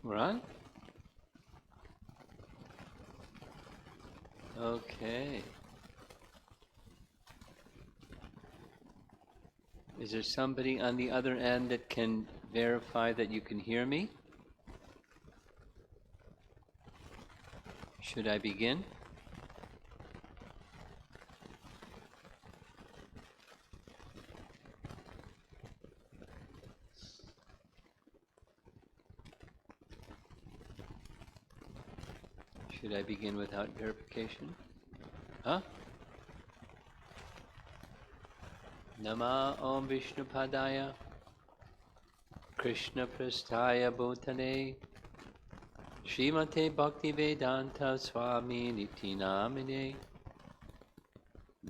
Right? Okay. Is there somebody on the other end that can verify that you can hear me? Should I begin? Should I begin without verification? Huh? Nama Om Vishnupadaya Krishna Prasthaya Bhutale Srimate Bhaktivedanta Swami Niti Namine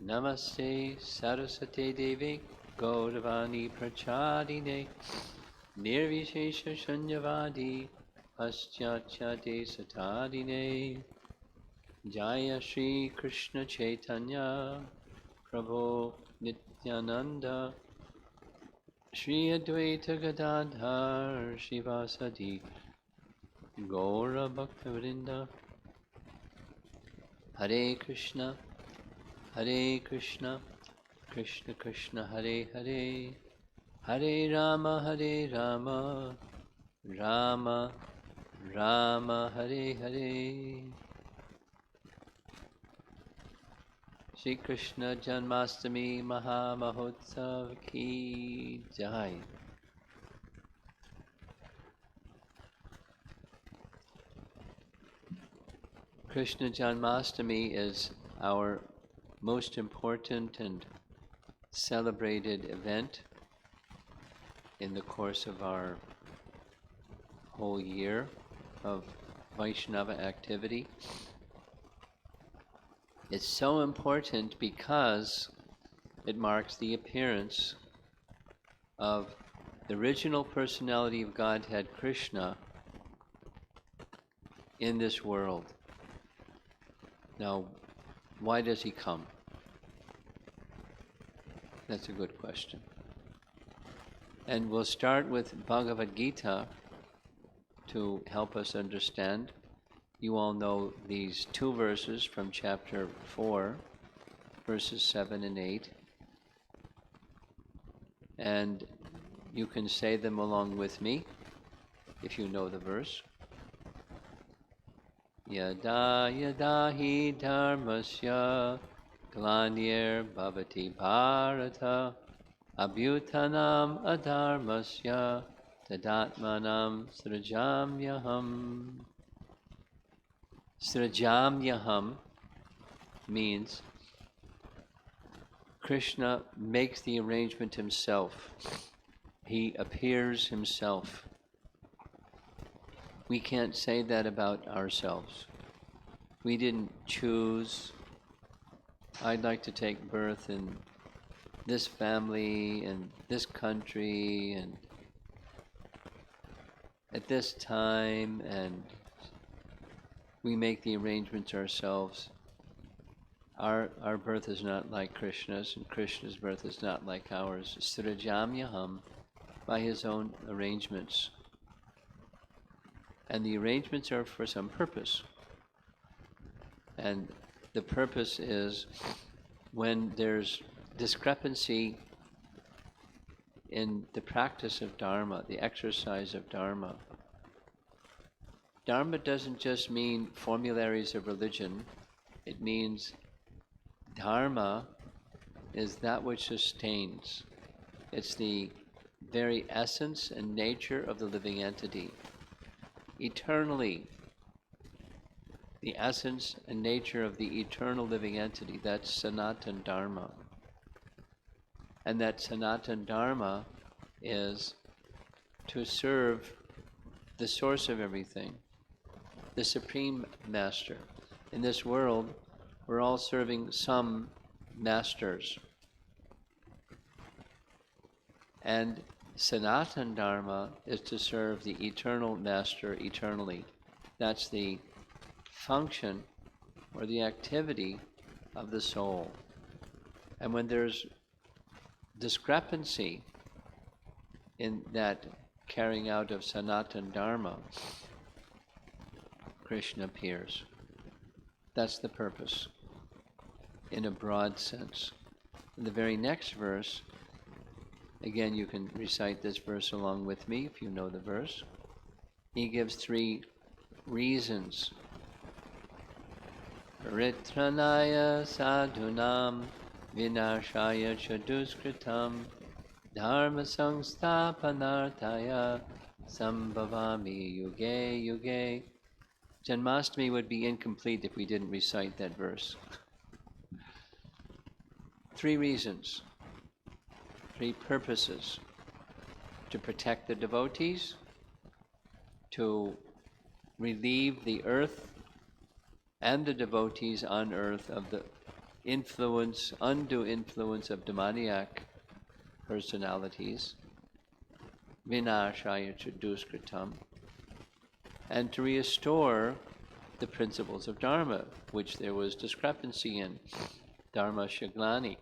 Namaste Saraswate Devi Gauravani Prachadine Nirvishesha Shanyavadi Paschatya Satadine Jaya Shri Krishna Chaitanya Prabhu Nityananda Shri Advaita Gadadhar Shivasadi Gaura Bhaktivinoda Hare Krishna Krishna Krishna Hare Hare Hare Rama Rama Rama Hare Hare. Shri Krishna Janmastami Maha Mahotsav Ki Jai. Krishna Janmastami is our most important and celebrated event in the course of our whole year of Vaishnava activity. It's so important because it marks the appearance of the original personality of Godhead, Krishna, in this world. Now, why does he come? That's a good question. And we'll start with Bhagavad-Gita to help us understand. You all know these two verses from chapter 4, verses 7 and 8. And you can say them along with me if you know the verse. Yada yada hi dharmasya glanir bhavati bharata abhyutanam adharmasya tadatmanam srajamyaham. Srajamyaham means Krishna makes the arrangement himself. He appears himself. We can't say that about ourselves. We didn't choose, I'd like to take birth in this family and this country and at this time, and we make the arrangements ourselves. Our birth is not like Krishna's, and Krishna's birth is not like ours. Srajamyaham, by his own arrangements. And the arrangements are for some purpose. And the purpose is when there's discrepancy in the practice of Dharma, the exercise of Dharma. Dharma doesn't just mean formularies of religion. It means Dharma is that which sustains. It's the very essence and nature of the living entity. Eternally, the essence and nature of the eternal living entity, that's Sanatan Dharma. And that Sanatan Dharma is to serve the source of everything, the Supreme Master. In this world, we're all serving some masters. And Sanatan Dharma is to serve the eternal Master eternally. That's the function or the activity of the soul. And when there's discrepancy in that carrying out of Sanatan Dharma, Krishna appears. That's the purpose, in a broad sense. In the very next verse, again, you can recite this verse along with me if you know the verse. He gives 3 reasons. Paritranaya sadhunam vinashaya chaduskritam dharma samsthapanarthaya sambhavami yuge yuge. Janmashtami would be incomplete if we didn't recite that verse. 3 reasons, 3 purposes: to protect the devotees, to relieve the earth and the devotees on earth of the influence, undue influence of demoniac personalities, vinashaya chaduskritam, and to restore the principles of Dharma, which there was discrepancy in. Dharma shaglani.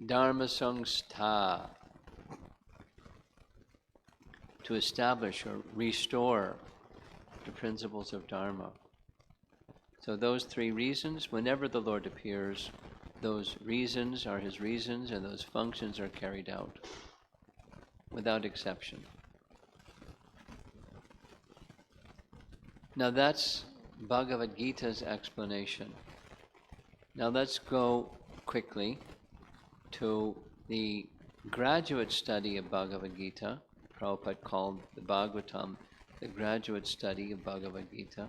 Dharma sangstha, to establish or restore the principles of Dharma. So those 3 reasons, whenever the Lord appears, those reasons are His reasons and those functions are carried out, without exception. Now that's Bhagavad-Gita's explanation. Now let's go quickly to the graduate study of Bhagavad-Gita. Prabhupada called the Bhagavatam the graduate study of Bhagavad-Gita.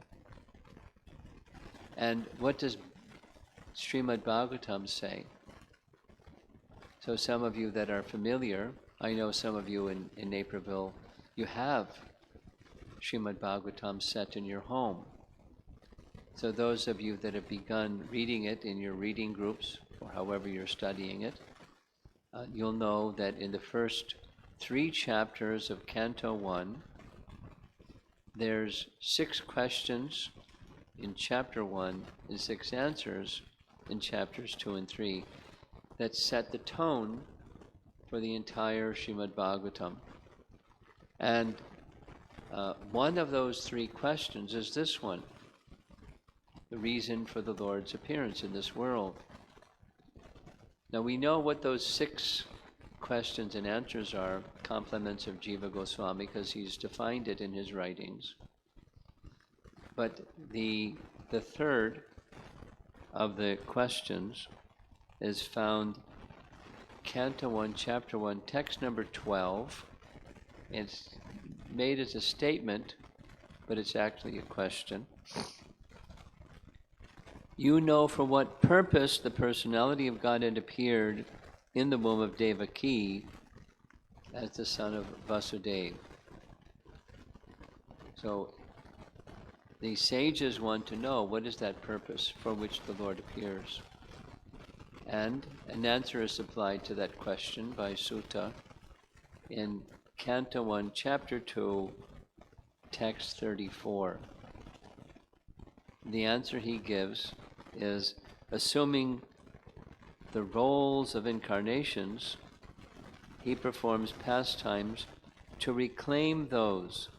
And what does Srimad Bhagavatam say? So some of you that are familiar, I know some of you in Naperville, you have Srimad Bhagavatam set in your home. So those of you that have begun reading it in your reading groups, or however you're studying it, you'll know that in the first 3 chapters of Canto 1, there's 6 questions in chapter 1 and 6 answers in chapters 2 and 3 that set the tone for the entire Srimad Bhagavatam. And one of those 3 questions is this one: the reason for the Lord's appearance in this world. Now we know what those 6 questions and answers are, compliments of Jiva Goswami, because he's defined it in his writings. But the third of the questions is found Canto 1, Chapter 1, text number 12. It's made as a statement, but it's actually a question. You know for what purpose the personality of Godhead appeared in the womb of Devaki as the son of Vasudeva. So the sages want to know, what is that purpose for which the Lord appears? And an answer is supplied to that question by Sutta in Canto 1, Chapter 2, text 34. The answer he gives is, assuming the roles of incarnations, he performs pastimes to reclaim those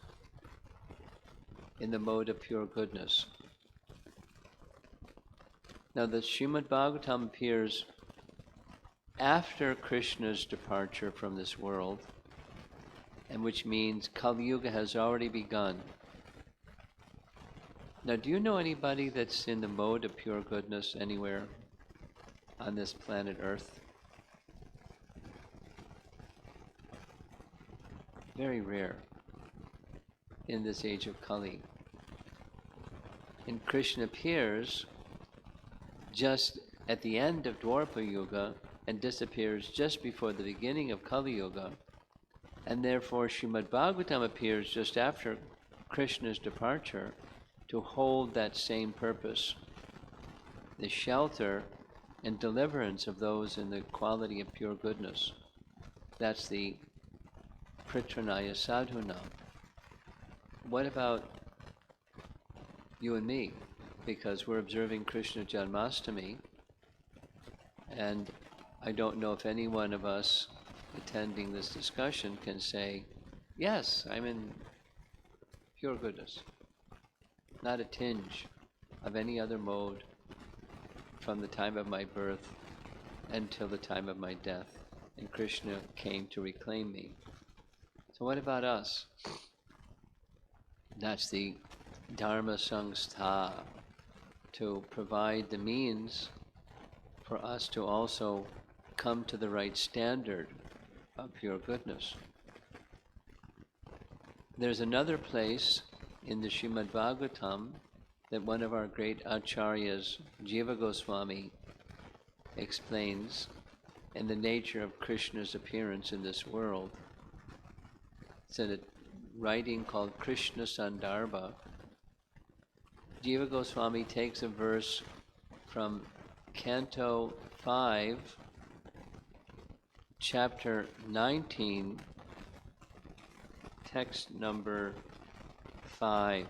in the mode of pure goodness. Now the Srimad Bhagavatam appears after Krishna's departure from this world, and which means Kali Yuga has already begun. Now, do you know anybody that's in the mode of pure goodness anywhere on this planet Earth? Very rare in this age of Kali. And Krishna appears just at the end of Dwapara Yuga and disappears just before the beginning of Kali Yuga. And therefore Srimad Bhagavatam appears just after Krishna's departure to hold that same purpose, the shelter and deliverance of those in the quality of pure goodness. That's the Pritranaya Sadhunam. What about you and me? Because we're observing Krishna Janmashtami, and I don't know if any one of us attending this discussion can say, yes, I'm in pure goodness. not a tinge of any other mode from the time of my birth until the time of my death. And Krishna came to reclaim me. So what about us? That's the Dharma Sangstha, to provide the means for us to also come to the right standard of pure goodness. There's another place in the Srimad Bhagavatam that one of our great acharyas, Jiva Goswami, explains in the nature of Krishna's appearance in this world. It's in a writing called Krishna Sandarbha. Jiva Goswami takes a verse from Canto 5, Chapter 19, text number 5.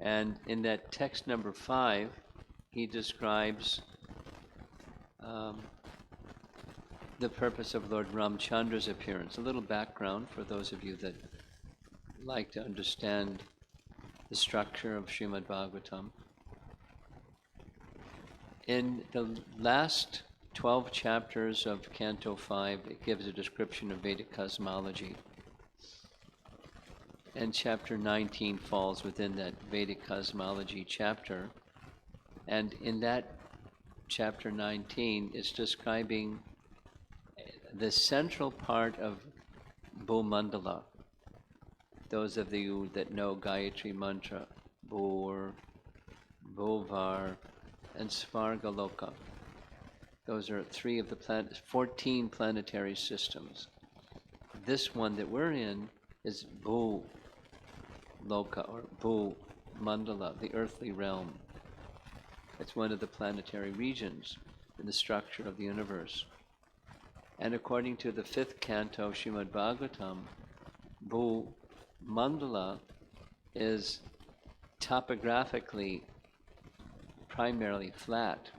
And in that text number 5, he describes the purpose of Lord Ramachandra's appearance. A little background for those of you that like to understand the structure of Srimad Bhagavatam. In the last 12 chapters of Canto 5, it gives a description of Vedic cosmology. And chapter 19 falls within that Vedic cosmology chapter. And in that chapter 19, it's describing the central part of Bhumandala. Those of you that know Gayatri Mantra, Bhur, Bhuvar, and Svargaloka. Those are 3 of the 14 planetary systems. This one that we're in is Bhu Loka, or Bhu Mandala, the earthly realm. It's one of the planetary regions in the structure of the universe. And according to the 5th canto, Srimad Bhagavatam, Bhu Mandala is topographically primarily flat.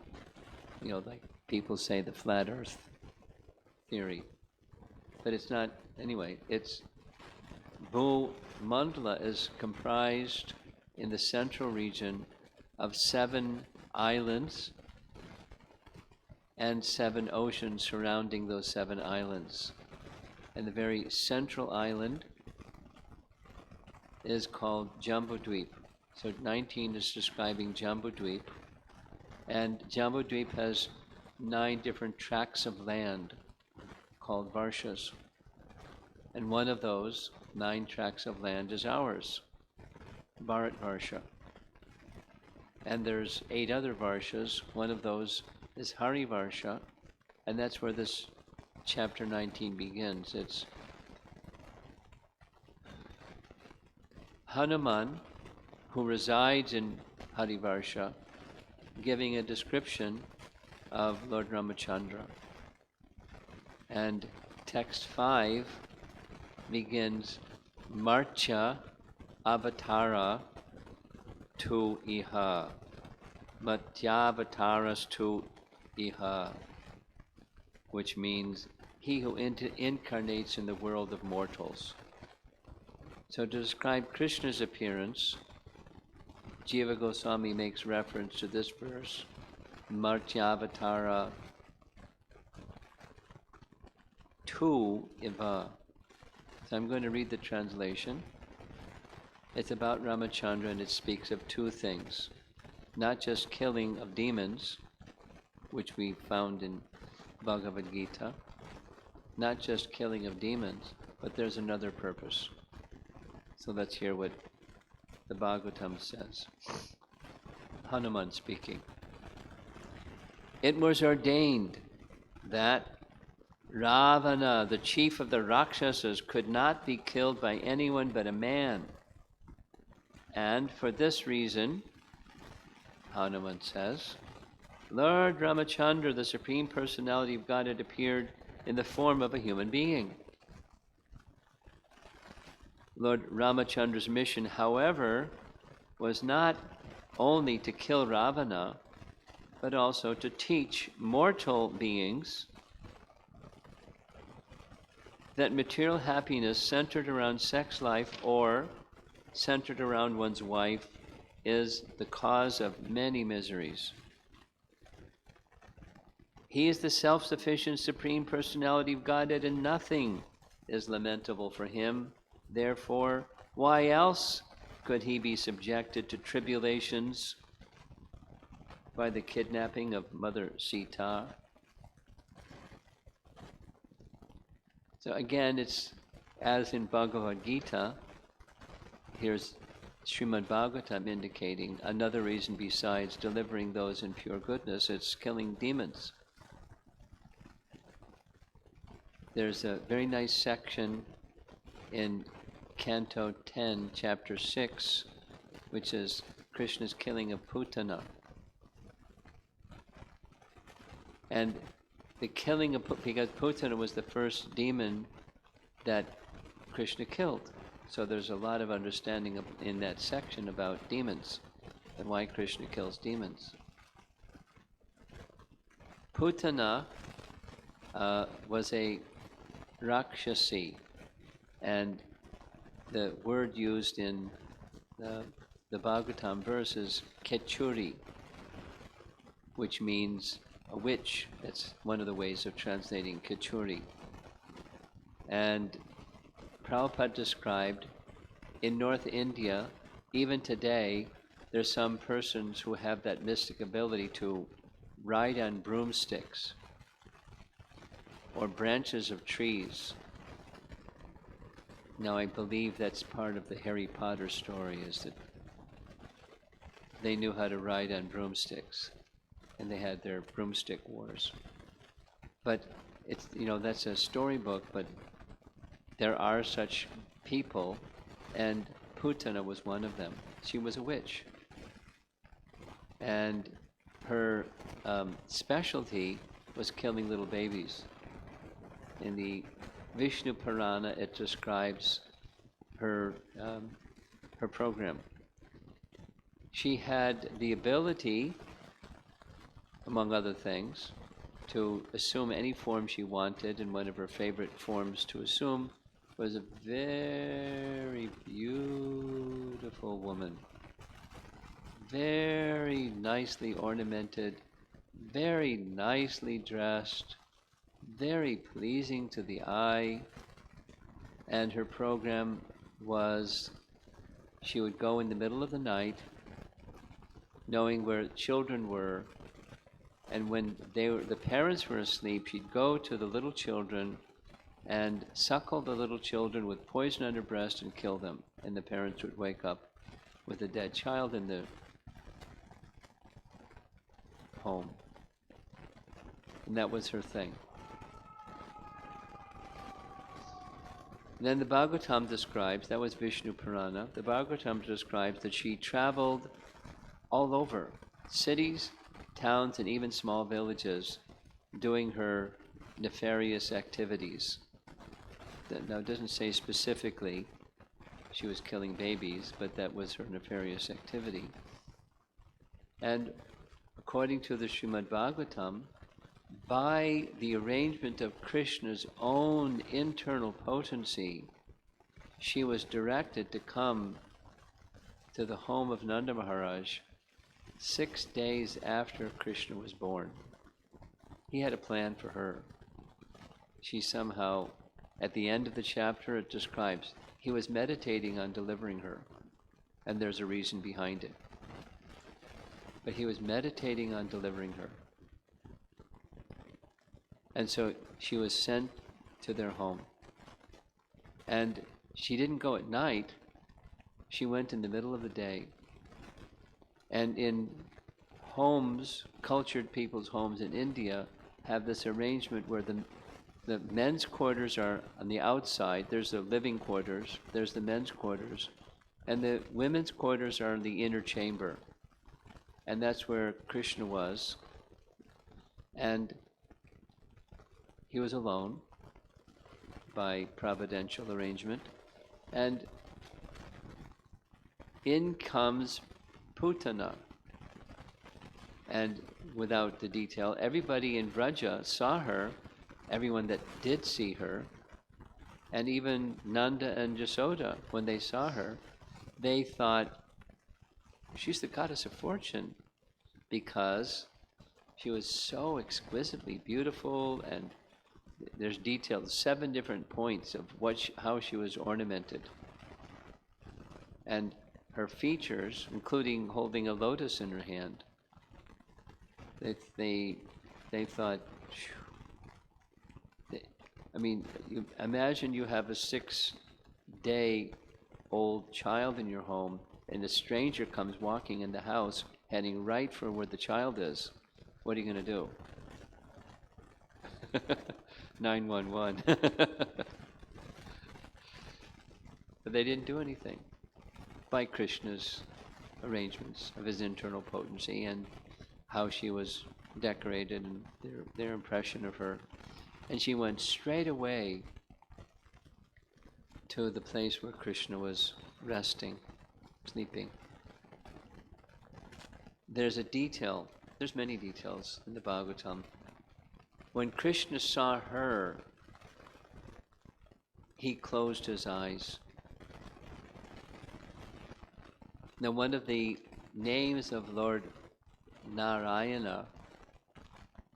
You know, like people say the flat earth theory. But it's not, anyway, it's Bhu Mandala is comprised in the central region of 7 islands and 7 oceans surrounding those 7 islands. And the very central island is called Jambudweep. So 19 is describing Jambudweep. And Jambudweep has 9 different tracts of land called Varshas. And one of those 9 tracts of land is ours, Bharat Varsha. And there's 8 other Varshas. One of those is Hari Varsha, and that's where this chapter 19 begins. It's Hanuman, who resides in Hari Varsha, giving a description of Lord Ramacandra. And text 5 begins, Marcha Avatara tu iha, Matyavataras tu iha, which means he who incarnates in the world of mortals. So to describe Krishna's appearance, Jiva Goswami makes reference to this verse, Martyavatara tu iva. So I'm going to read the translation. It's about Ramacandra, and it speaks of 2 things. Not just killing of demons, which we found in Bhagavad-Gita, not just killing of demons, but there's another purpose. So let's hear what the Bhagavatam says. Hanuman speaking. It was ordained that Ravana, the chief of the Rakshasas, could not be killed by anyone but a man. And for this reason, Hanuman says, Lord Ramacandra, the Supreme Personality of Godhead, appeared in the form of a human being. Lord Ramachandra's mission, however, was not only to kill Ravana, but also to teach mortal beings that material happiness centered around sex life or centered around one's wife is the cause of many miseries. He is the self-sufficient Supreme Personality of Godhead, and nothing is lamentable for him. Therefore, why else could he be subjected to tribulations by the kidnapping of Mother Sita? So again, it's as in Bhagavad-Gita, here's Srimad Bhagavatam indicating another reason besides delivering those in pure goodness, it's killing demons. There's a very nice section in Canto 10, Chapter 6, which is Krishna's killing of Putana. And the killing of, because Putana was the first demon that Krishna killed. So there's a lot of understanding in that section about demons and why Krishna kills demons. Putana was a Rakshasi, and the word used in the Bhagavatam verse is Kechuri, which means a witch. That's one of the ways of translating Kechuri. And Prabhupada described in North India, even today, there's some persons who have that mystic ability to ride on broomsticks or branches of trees. Now I believe that's part of the Harry Potter story, is that they knew how to ride on broomsticks and they had their broomstick wars. But it's, that's a storybook, but there are such people, and Putana was one of them. She was a witch. And her specialty was killing little babies. In the Vishnu Purana, it describes her program. She had the ability, among other things, to assume any form she wanted, and one of her favorite forms to assume was a very beautiful woman, very nicely ornamented, very nicely dressed, very pleasing to the eye. And her program was she would go in the middle of the night, knowing where children were, and when the parents were asleep, she'd go to the little children and suckle the little children with poison on her breast and kill them. And the parents would wake up with a dead child in the home. And that was her thing. And then the Bhagavatam describes, that was Vishnu Purana, the Bhagavatam describes that she traveled all over, cities, towns, and even small villages, doing her nefarious activities. Now, it doesn't say specifically she was killing babies, but that was her nefarious activity. And according to the Srimad Bhagavatam, by the arrangement of Krishna's own internal potency, she was directed to come to the home of Nanda Maharaj 6 days after Krishna was born. He had a plan for her. She somehow, at the end of the chapter, it describes he was meditating on delivering her, and there's a reason behind it. But he was meditating on delivering her. And so she was sent to their home. And she didn't go at night, she went in the middle of the day. And in homes, cultured people's homes in India, have this arrangement where the men's quarters are on the outside. There's the living quarters, there's the men's quarters, and the women's quarters are in the inner chamber. And that's where Krishna was. And he was alone by providential arrangement. And in comes Putana. And without the detail, everybody in Vraja saw her, everyone that did see her, and even Nanda and Jasoda, when they saw her, they thought she's the goddess of fortune because she was so exquisitely beautiful, and there's detailed 7 different points of how she was ornamented. And her features, including holding a lotus in her hand, they thought, I mean, you imagine you have a 6-day-old child in your home, and a stranger comes walking in the house, heading right for where the child is. What are you going to do? 911. But they didn't do anything by Krishna's arrangements of his internal potency and how she was decorated and their impression of her. And she went straight away to the place where Krishna was resting, sleeping. There's a detail, there's many details in the Bhagavatam. When Krishna saw her, he closed his eyes. Now, one of the names of Lord Narayana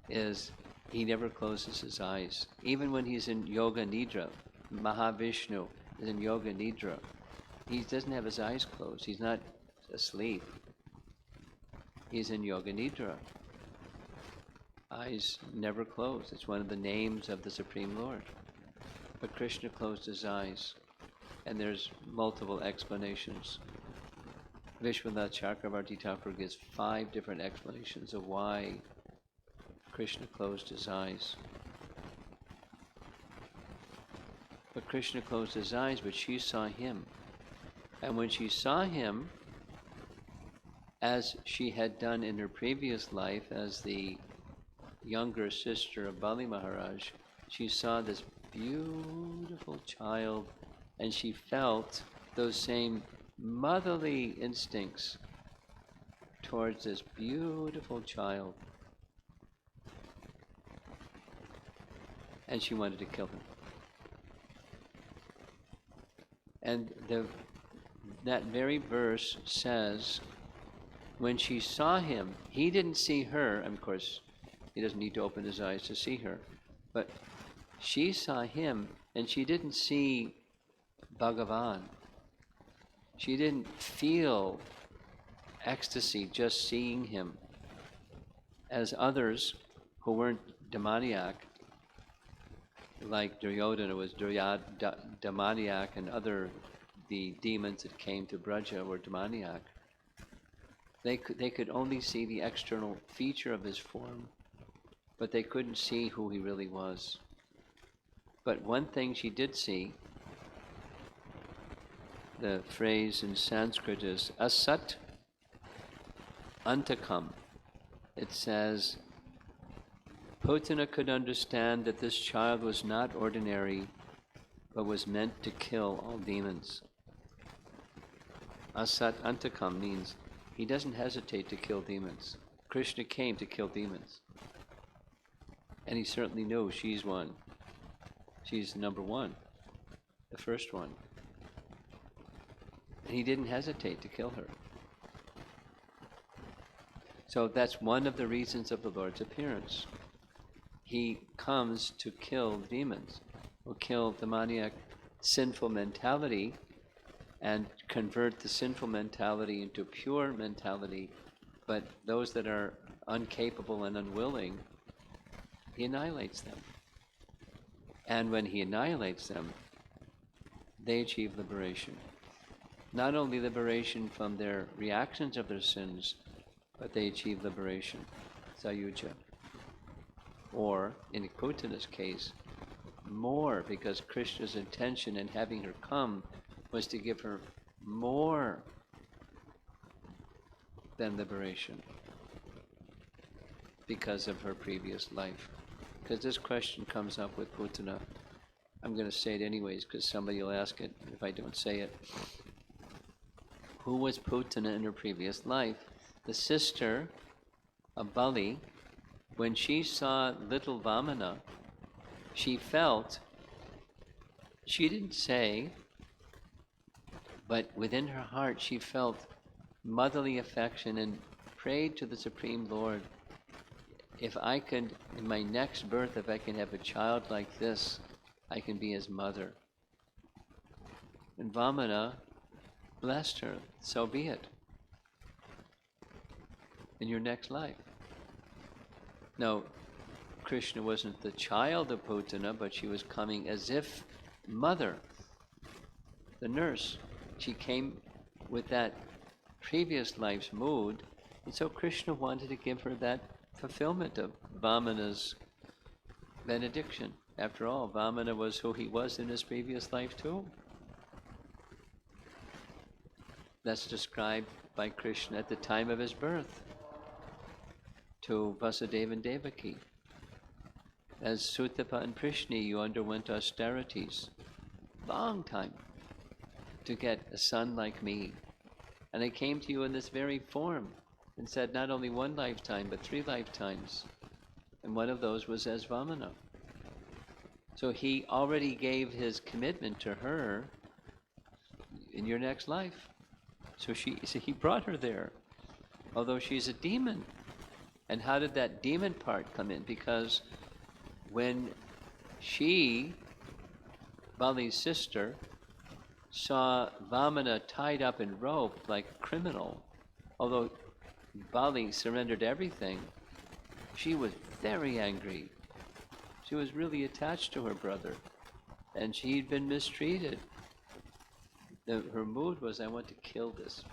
is he never closes his eyes. Even when he's in Yoga Nidra, Mahavishnu is in Yoga Nidra, he doesn't have his eyes closed. He's not asleep. He's in Yoga Nidra. Eyes never closed. It's one of the names of the Supreme Lord. But Krishna closed his eyes, and there's multiple explanations. Vishwanath Chakravarti Thakur gives 5 different explanations of why Krishna closed his eyes. But Krishna closed his eyes, but she saw him. And when she saw him, as she had done in her previous life as the younger sister of Bali Maharaj, she saw this beautiful child, and she felt those same motherly instincts towards this beautiful child. And she wanted to kill him. And that very verse says, when she saw him, he didn't see her, and of course, he doesn't need to open his eyes to see her, but she saw him, and she didn't see Bhagavan. She didn't feel ecstasy just seeing him, as others who weren't demoniac, like Duryodhana was demoniac, and the demons that came to Braja were demoniac. They could only see the external feature of his form, but they couldn't see who he really was. But one thing she did see, the phrase in Sanskrit is asat antakam. It says, Putana could understand that this child was not ordinary, but was meant to kill all demons. Asat antakam means he doesn't hesitate to kill demons. Krishna came to kill demons. And he certainly knows she's one. She's number one, the first one. And he didn't hesitate to kill her. So that's one of the reasons of the Lord's appearance. He comes to kill demons, or kill demoniac sinful mentality, and convert the sinful mentality into pure mentality. But those that are incapable and unwilling, he annihilates them. And when he annihilates them, they achieve liberation. Not only liberation from their reactions of their sins, but they achieve liberation, sayuja. Or, in Putana's case, more, because Krishna's intention in having her come was to give her more than liberation because of her previous life. Because this question comes up with Putana. I'm going to say it anyways because somebody will ask it if I don't say it. Who was Putana in her previous life? The sister of Bali. When she saw little Vamana, she felt, she didn't say, But within her heart she felt motherly affection and prayed to the Supreme Lord, if I could, in my next birth, if I can have a child like this, I can be his mother. And Vamana blessed her, so be it, in your next life. Now, Krishna wasn't the child of Putana, but she was coming as if mother, the nurse. She came with that previous life's mood, and so Krishna wanted to give her that fulfillment of Vamana's benediction. After all, Vamana was who he was in his previous life too. That's described by Krishna at the time of his birth to Vasudeva and Devaki. As Sutapa and Prishni, you underwent austerities, long time, to get a son like me. And I came to you in this very form and said not only one lifetime, but 3 lifetimes. And one of those was as Vamana. So he already gave his commitment to her in your next life. So he brought her there, although she's a demon. And how did that demon part come in? Because when she, Bali's sister, saw Vamana tied up in rope like a criminal, although Bali surrendered everything, she was very angry. She was really attached to her brother, and she'd been mistreated. Her mood was, I want to kill this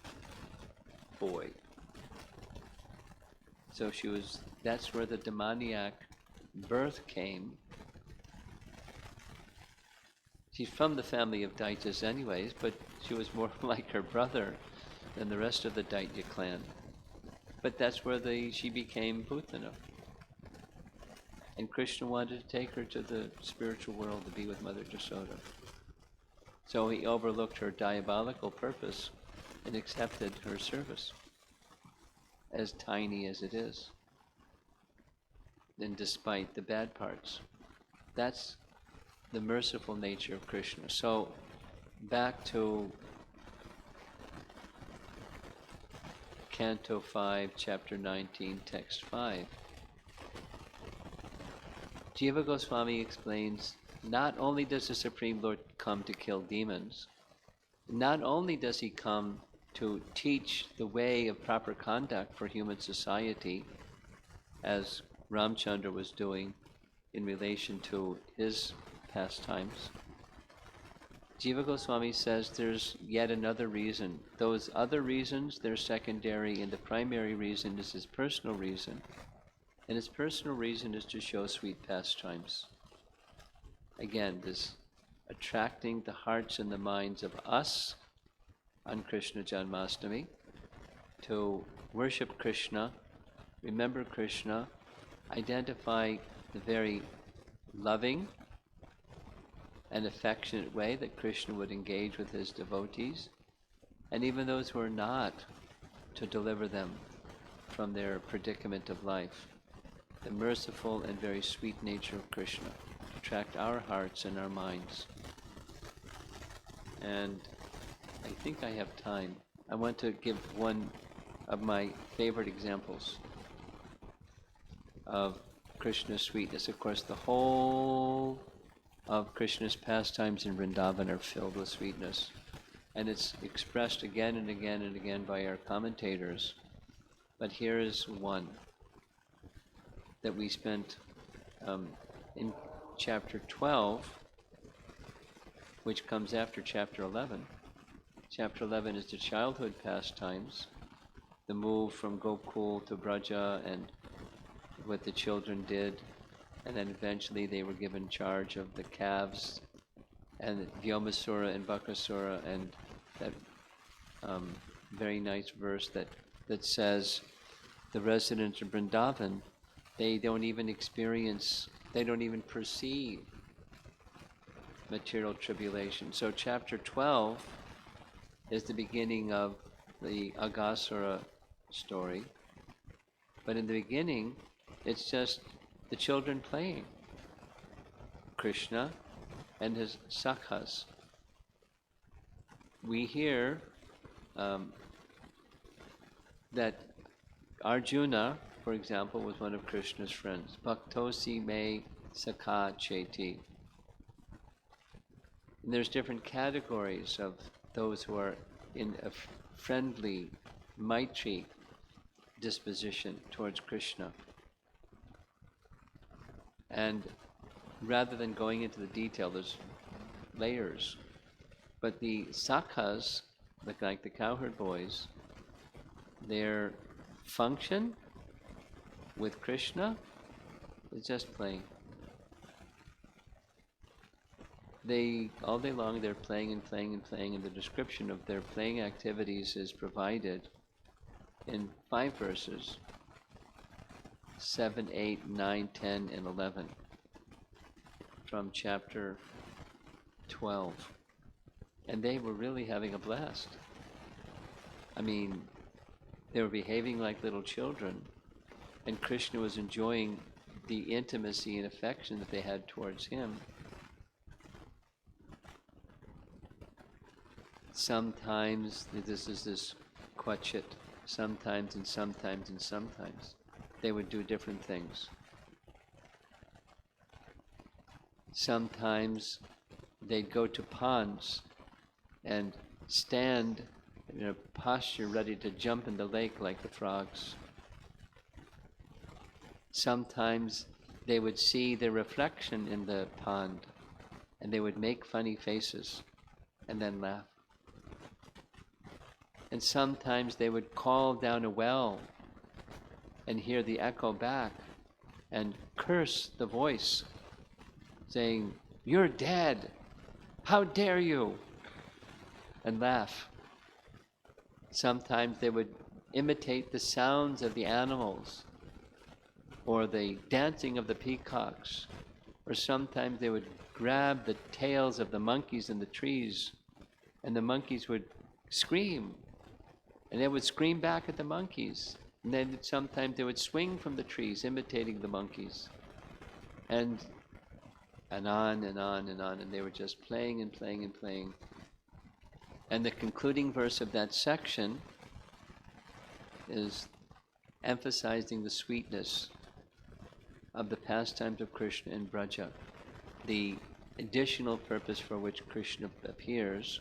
boy. So that's where the demoniac birth came. She's from the family of Daityas anyways, but she was more like her brother than the rest of the Daitya clan. But that's where she became Putana. And Krishna wanted to take her to the spiritual world to be with Mother Jasoda. So he overlooked her diabolical purpose and accepted her service, as tiny as it is, and despite the bad parts. That's the merciful nature of Krishna. So back to Canto 5, Chapter 19, Text 5. Jiva Goswami explains, not only does the Supreme Lord come to kill demons, not only does he come to teach the way of proper conduct for human society, as Ramacandra was doing in relation to his pastimes. Jiva Goswami says there's yet another reason. Those other reasons, they're secondary, and the primary reason is his personal reason. And his personal reason is to show sweet pastimes. Again, this attracting the hearts and the minds of us on Krishna Janmashtami to worship Krishna, remember Krishna, identify the very loving and affectionate way that Krishna would engage with his devotees, and even those who are not, to deliver them from their predicament of life. The merciful and very sweet nature of Krishna to attract our hearts and our minds. And I think I have time. I want to give one of my favorite examples of Krishna's sweetness. Of course, the whole of Krishna's pastimes in Vrindavan are filled with sweetness. And it's expressed again and again and again by our commentators. But here is one that we spent in chapter 12, which comes after chapter 11. Chapter 11 is the childhood pastimes, the move from Gokul to Braja and what the children did, and then eventually they were given charge of the calves, and Vyomasura and Bakasura, and that very nice verse that says the residents of Vrindavan, they don't even perceive material tribulation. So chapter 12 is the beginning of the Aghasura story. But in the beginning, it's just the children playing. Krishna and his sakhas. we hear that Arjuna, for example, was one of Krishna's friends. Bhaktosi me sakha cheti. And there's different categories of those who are in a friendly, maitri disposition towards Krishna. And rather than going into the detail, there's layers. But the sakhas, like the cowherd boys, their function with Krishna is just playing. All day long they're playing and playing and playing, and the description of their playing activities is provided in 5 verses, 7, 8, 9, 10, and 11 from chapter 12. And they were really having a blast. I mean, they were behaving like little children, and Krishna was enjoying the intimacy and affection that they had towards him. Sometimes, this kvachit, sometimes and sometimes and sometimes, they would do different things. Sometimes they'd go to ponds and stand in a posture ready to jump in the lake like the frogs. Sometimes they would see their reflection in the pond and they would make funny faces and then laugh. And sometimes they would call down a well and hear the echo back and curse the voice, saying, "You're dead! How dare you?" and laugh. Sometimes they would imitate the sounds of the animals or the dancing of the peacocks, or sometimes they would grab the tails of the monkeys in the trees, and the monkeys would scream, and they would scream back at the monkeys, and then sometimes they would swing from the trees imitating the monkeys, and on and on and on, and they were just playing and playing and playing. And the concluding verse of that section is emphasizing the sweetness of the pastimes of Krishna in Braja, the additional purpose for which Krishna appears,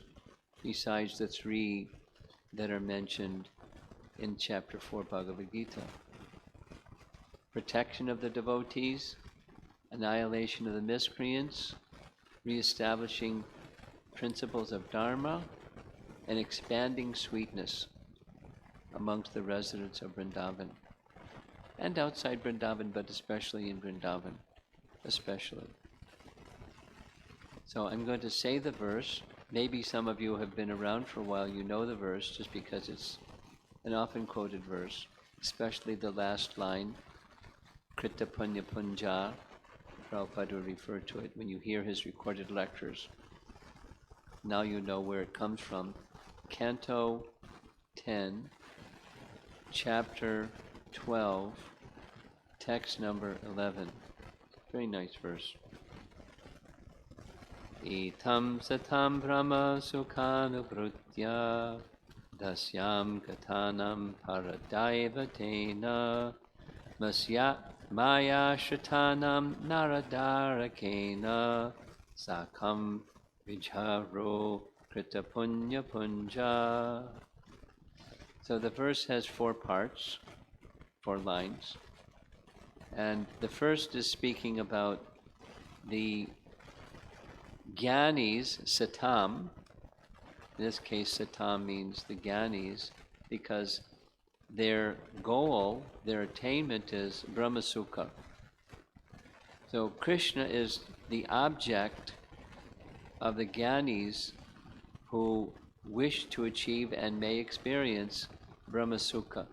besides the 3 that are mentioned in chapter 4 Bhagavad-Gita. Protection of the devotees, annihilation of the miscreants, re-establishing principles of Dharma, and expanding sweetness amongst the residents of Vrindavan. And outside Vrindavan, but especially in Vrindavan, especially. So I'm going to say the verse. Maybe some of you have been around for a while, you know the verse just because it's an often quoted verse, especially the last line, Krita Punya Punja. Prabhupada will refer to it when you hear his recorded lectures. Now you know where it comes from. Canto 10, chapter 12, text number 11. Very nice verse. Itam satam brahma sukhanubrutya dasyam gatanam paradaivatena masya maya shritanam naradarakena sakam vijharo krita punya punja. So the verse has 4 parts, 4 lines. And the first is speaking about the Gyanis, Satam. In this case, Satam means the Gyanis, because their goal, their attainment is Brahmasukha. So Krishna is the object of the Gyanis who wish to achieve and may experience Brahmasukha.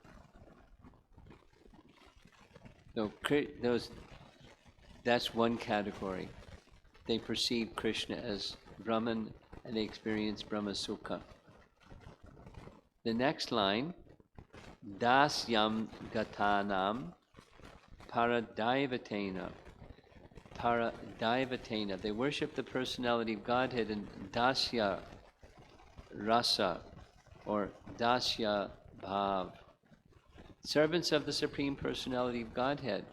So that's one category. They perceive Krishna as Brahman and they experience Brahmasukha. The next line, Dasyam Gatanam Paradaivatena. Paradaivatena. They worship the personality of Godhead in Dasya rasa or dasya bhav. Servants of the Supreme Personality of Godhead,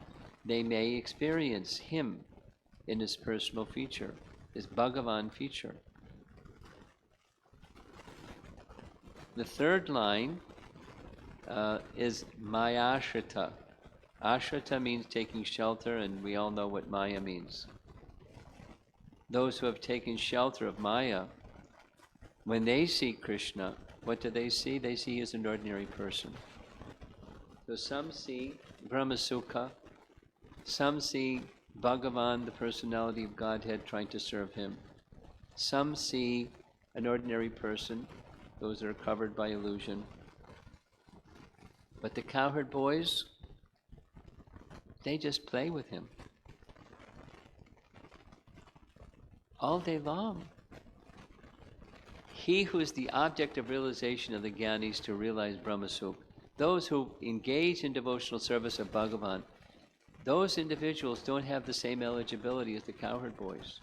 they may experience Him in His personal feature, His Bhagavan feature. The third line is Mayashrita. Ashrita means taking shelter, and we all know what Maya means. Those who have taken shelter of Maya, when they see Krishna, what do they see? They see He as an ordinary person. So some see Brahmasukha, some see Bhagavan, the personality of Godhead, trying to serve Him. Some see an ordinary person, those that are covered by illusion. But the cowherd boys, they just play with Him all day long. He who is the object of realization of the Gyanis to realize Brahmasukha, those who engage in devotional service of Bhagavan, those individuals don't have the same eligibility as the cowherd boys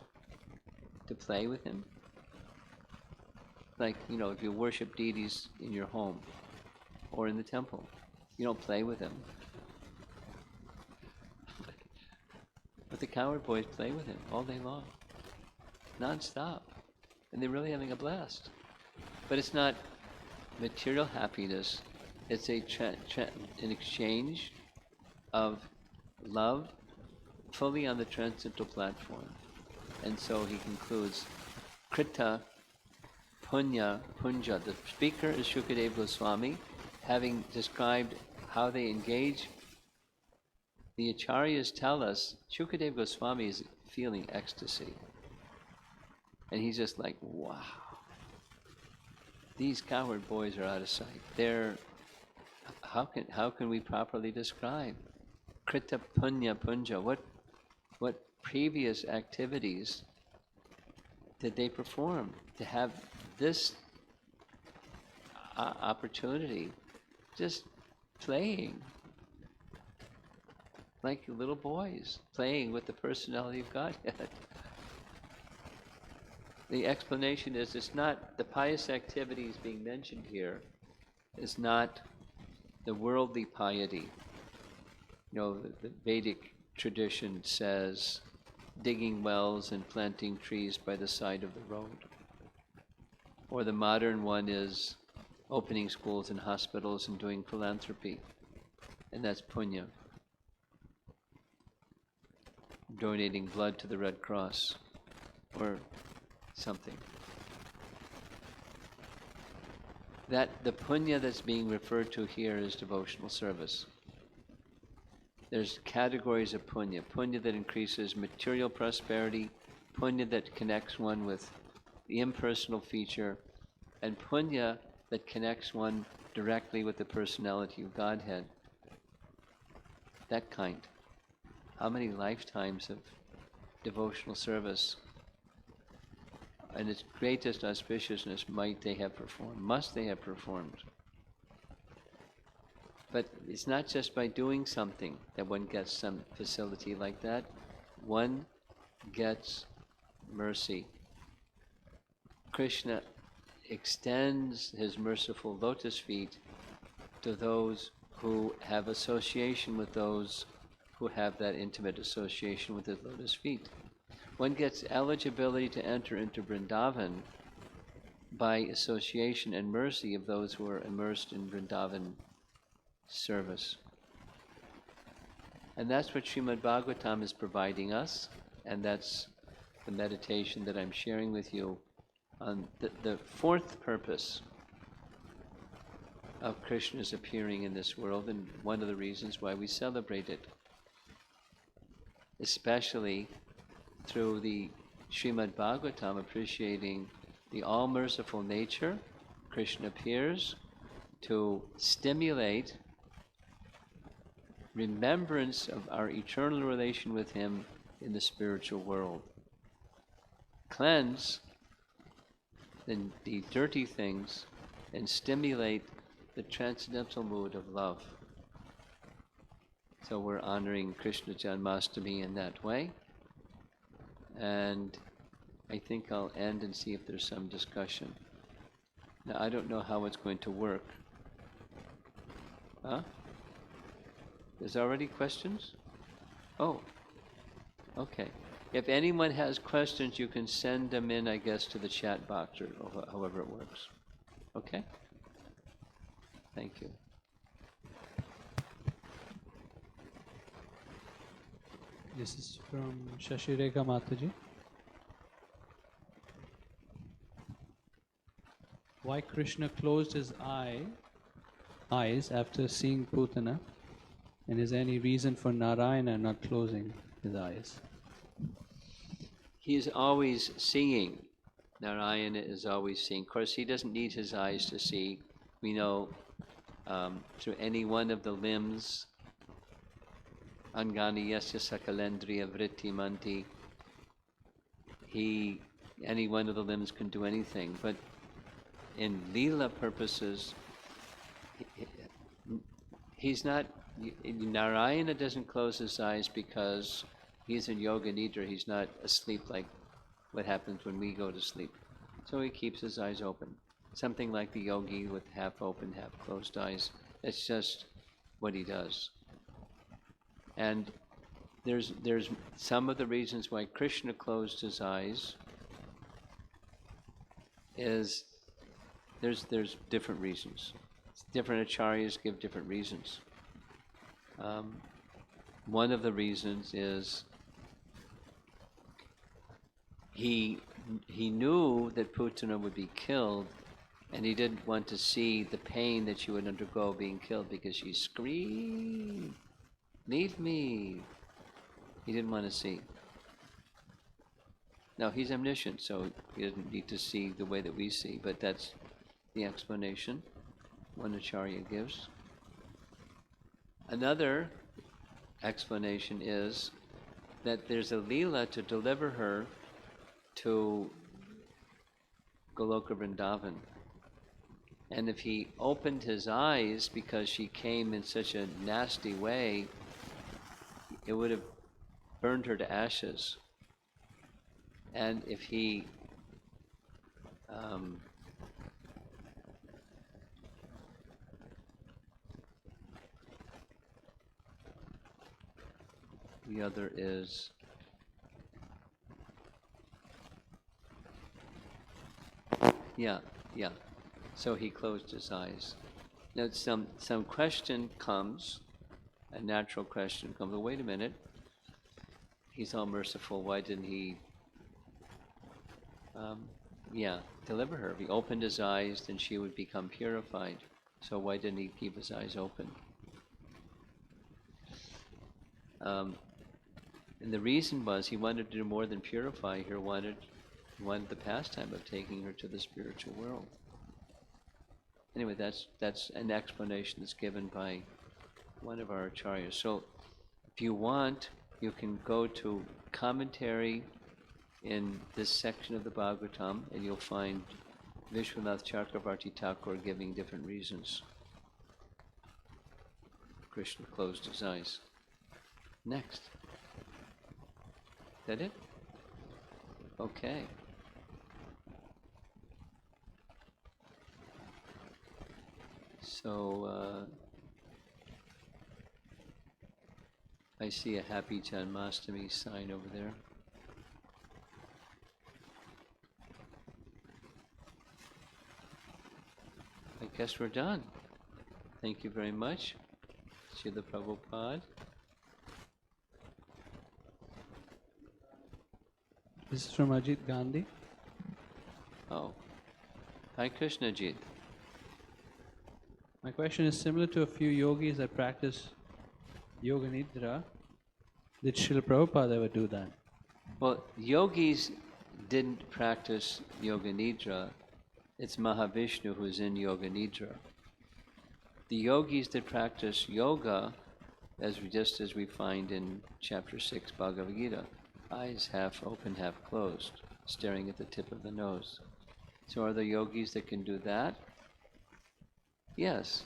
to play with Him. Like, if you worship deities in your home or in the temple, you don't play with Him. But the cowherd boys play with Him all day long, non-stop. And they're really having a blast. But it's not material happiness. It's an exchange of love fully on the transcendental platform. And so he concludes, Krita Punya Punja. The speaker is Shukadeva Goswami, having described how they engage. The Acharyas tell us Shukadeva Goswami is feeling ecstasy. And he's just like, wow. These cowherd boys are out of sight. How can we properly describe Krita Punya Punja? What previous activities did they perform to have this opportunity, just playing like little boys, playing with the personality of Godhead? The explanation is, it's not the pious activities being mentioned here, is not the worldly piety. The Vedic tradition says digging wells and planting trees by the side of the road. Or the modern one is opening schools and hospitals and doing philanthropy. And that's punya. Donating blood to the Red Cross or something. That the punya that's being referred to here is devotional service. There's categories of punya. Punya that increases material prosperity, punya that connects one with the impersonal feature, and punya that connects one directly with the personality of Godhead. That kind. How many lifetimes of devotional service and its greatest auspiciousness must they have performed? But it's not just by doing something that one gets some facility like that. One gets mercy. Krishna extends His merciful lotus feet to those who have association with those who have that intimate association with His lotus feet. One gets eligibility to enter into Vrindavan by association and mercy of those who are immersed in Vrindavan service. And that's what Srimad Bhagavatam is providing us, and that's the meditation that I'm sharing with you on the fourth purpose of Krishna's appearing in this world, and one of the reasons why we celebrate it, especially through the Srimad Bhagavatam, appreciating the all-merciful nature. Krishna appears to stimulate remembrance of our eternal relation with Him in the spiritual world. Cleanse the dirty things and stimulate the transcendental mood of love. So we're honoring Krishna Janmashtami in that way. And I think I'll end and see if there's some discussion. Now, I don't know how it's going to work. Huh? There's already questions? Oh, okay. If anyone has questions, you can send them in, I guess, to the chat box or however it works. Okay? Thank you. This is from Shashireka Mataji. Why Krishna closed his eyes after seeing Putana, and is there any reason for Narayana not closing his eyes? He is always seeing. Narayana is always seeing. Of course, he doesn't need his eyes to see. We know through any one of the limbs, Angani yasya sakalendriya vritti manti, any one of the limbs can do anything. But in Leela purposes, he's not, Narayana doesn't close his eyes because he's in yoga nidra. He's not asleep like what happens when we go to sleep. So he keeps his eyes open. Something like the yogi with half open, half closed eyes. It's just what he does. And there's some of the reasons why Krishna closed his eyes is there's different reasons. Different acharyas give different reasons. One of the reasons is he knew that Putana would be killed, and he didn't want to see the pain that she would undergo being killed because she screamed, "Leave me!" He didn't want to see. Now, he's omniscient, so he doesn't need to see the way that we see, but that's the explanation one acharya gives. Another explanation is that there's a leela to deliver her to Goloka Vrindavan. And if he opened his eyes because she came in such a nasty way, it would have burned her to ashes. And if he the other is yeah. So he closed his eyes. Now some question comes, a natural question comes, well, wait a minute, he's all merciful, why didn't he deliver her? If he opened his eyes, then she would become purified. So why didn't he keep his eyes open? And the reason was he wanted to do more than purify her, wanted the pastime of taking her to the spiritual world. Anyway, that's an explanation that's given by one of our acharyas. So if you want, you can go to commentary in this section of the Bhagavatam, and you'll find Vishwanath Chakravarti Thakur giving different reasons. Krishna closed his eyes. Next. Is that it? Okay. So, I see a Happy Janmashtami sign over there. I guess we're done. Thank you very much, Srila Prabhupada. This is from Ajit Gandhi. Oh, hi Krishna Jit. My question is similar to a few yogis that practice Yoga Nidra. Did Srila Prabhupada ever do that? Well, yogis didn't practice Yoga Nidra. It's Mahavishnu who's in Yoga Nidra. The yogis that practice yoga, as we find in chapter 6 Bhagavad-Gita, eyes half open, half closed, staring at the tip of the nose. So are there yogis that can do that? Yes.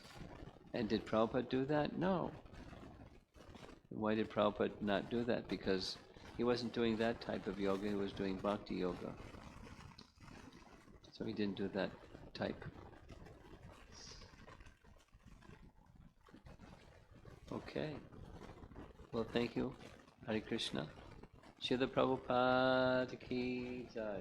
And did Prabhupada do that? No. Why did Prabhupada not do that? Because he wasn't doing that type of yoga, he was doing bhakti yoga. So he didn't do that type. Okay. Well, thank you. Hare Krishna. Srila Prabhupada ki jai.